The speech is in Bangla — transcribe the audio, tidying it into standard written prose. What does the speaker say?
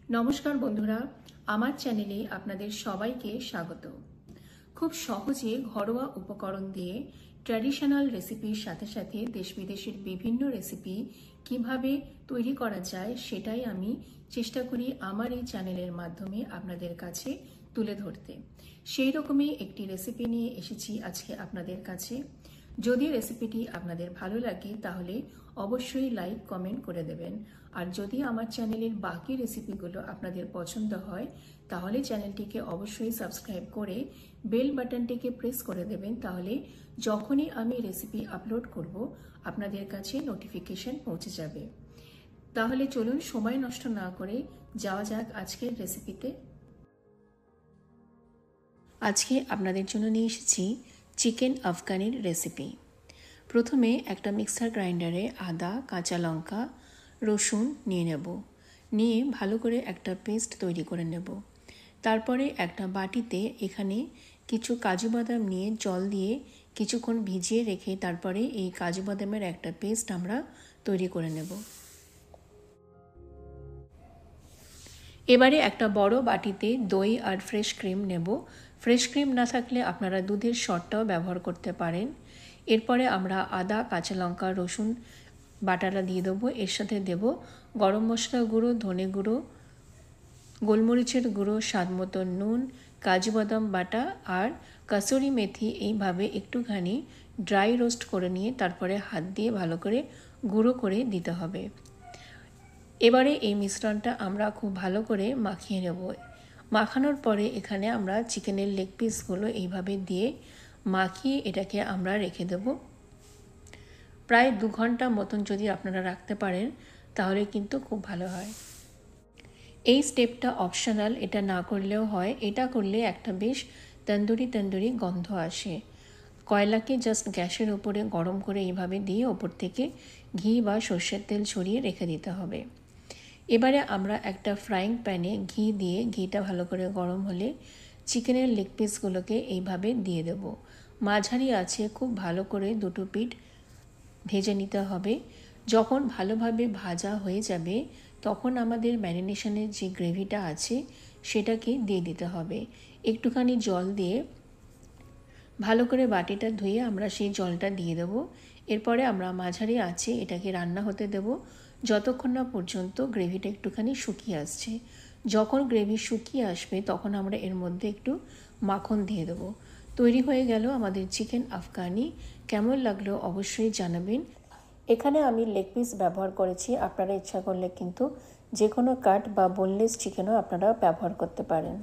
নমস্কার বন্ধুরা, আমার চ্যানেলে আপনাদের সবাইকে স্বাগত। খুব সহজে ঘরোয়া উপকরণ দিয়ে ট্র্যাডিশনাল রেসিপির সাথে সাথে দেশ বিদেশের বিভিন্ন রেসিপি কিভাবে তৈরি করা যায় সেটাই আমি চেষ্টা করি আমার এই চ্যানেলের মাধ্যমে আপনাদের কাছে তুলে ধরতে। সেই রকমই একটি রেসিপি নিয়ে এসেছি আজকে আপনাদের কাছে। যদি রেসিপিটি আপনাদের ভালো লাগে তাহলে অবশ্যই লাইক কমেন্ট করে দেবেন। আর যদি আমার চ্যানেলের বাকি রেসিপিগুলো আপনাদের পছন্দ হয় তাহলে চ্যানেলটিকে অবশ্যই সাবস্ক্রাইব করে বেল বাটনটিকে প্রেস করে দেবেন, তাহলে যখনই আমি রেসিপি আপলোড করব আপনাদের কাছে নোটিফিকেশন পৌঁছে যাবে। তাহলে চলুন সময় নষ্ট না করে যাওয়া যাক আজকের রেসিপিতে। আজকে আপনাদের জন্য নিয়ে এসেছি চিকেন আফগানির রেসিপি। প্রথমে একটা মিক্সার গ্রাইন্ডারে আদা, কাঁচা লঙ্কা, রসুন নিয়ে নেব। নিয়ে ভালো করে একটা পেস্ট তৈরি করে নেব। তারপরে একটা বাটিতে এখানে কিছু কাজু বাদাম নিয়ে জল দিয়ে কিছুক্ষণ ভিজিয়ে রেখে তারপরে এই কাজু বাদামের একটা পেস্ট আমরা তৈরি করে নেব। এবারে একটা বড় বাটিতে দই আর ফ্রেশ ক্রিম নেব। ফ্রেশ ক্রিম না থাকলে আপনারা দুধের শটটাও ব্যবহার করতে পারেন। এরপরে আমরা আদা, কাঁচা লঙ্কা, রসুন বাটাটা দিয়ে দেবো। এর সাথে দেব গরম মশলা গুঁড়ো, ধনে গুঁড়ো, গোলমরিচের গুঁড়ো, স্বাদ মতো নুন, কাজু বাদাম বাটা আর কাসুরি মেথি। এইভাবে একটুখানি ড্রাই রোস্ট করে নিয়ে তারপরে হাত দিয়ে ভালো করে গুঁড়ো করে দিতে হবে। এবারে এই মিশ্রণটা আমরা খুব ভালো করে মাখিয়ে নেব। মাখানোর পরে এখানে আমরা চিকেনের লেগ পিসগুলো এইভাবে দিয়ে মাখিয়ে এটাকে আমরা রেখে দেব। প্রায় 2 ঘন্টা মতন যদি আপনারা রাখতে পারেন তাহলে কিন্তু খুব ভালো হয়। এই স্টেপটা অপশনাল, এটা না করলেও হয়। এটা করলে একটা বেশ তন্দুরি গন্ধ আসে। কয়লাকে জাস্ট গ্যাসের উপরে গরম করে এইভাবে দিয়ে ওপর থেকে ঘি বা সর্ষের তেল ছড়িয়ে রেখে দিতে হবে। এবারে আমরা একটা ফ্রাইং প্যানে ঘি দিয়ে, ঘিটা ভালো করে গরম হলে চিকেনের লেগ পিসগুলোকে এইভাবে দিয়ে দেব। মাঝারি আছে খুব ভালো করে দুটো পিঠ ভেজে নিতে হবে। যখন ভালোভাবে ভাজা হয়ে যাবে তখন আমাদের ম্যারিনেশনের যে গ্রেভিটা আছে সেটাকে দিয়ে দিতে হবে। একটুখানি জল দিয়ে ভালো করে বাটিটা ধুয়ে আমরা সেই জলটা দিয়ে দেব। এরপরে আমরা মাঝারি আঁচে এটাকে রান্না হতে দেব যতক্ষণ না পর্যন্ত গ্রেভিটা একটুখানি শুকিয়ে আসছে। যখন গ্রেভি শুকিয়ে আসবে তখন আমরা এর মধ্যে একটু মাখন দিয়ে দেব। তৈরি হয়ে গেল আমাদের চিকেন আফগানি। কেমন লাগলো অবশ্যই জানাবেন। এখানে আমি লেগ পিস ব্যবহার করেছি, আপনারা ইচ্ছা করলে কিন্তু যে কোনো কাট বা বোনলেস চিকেনও আপনারা ব্যবহার করতে পারেন।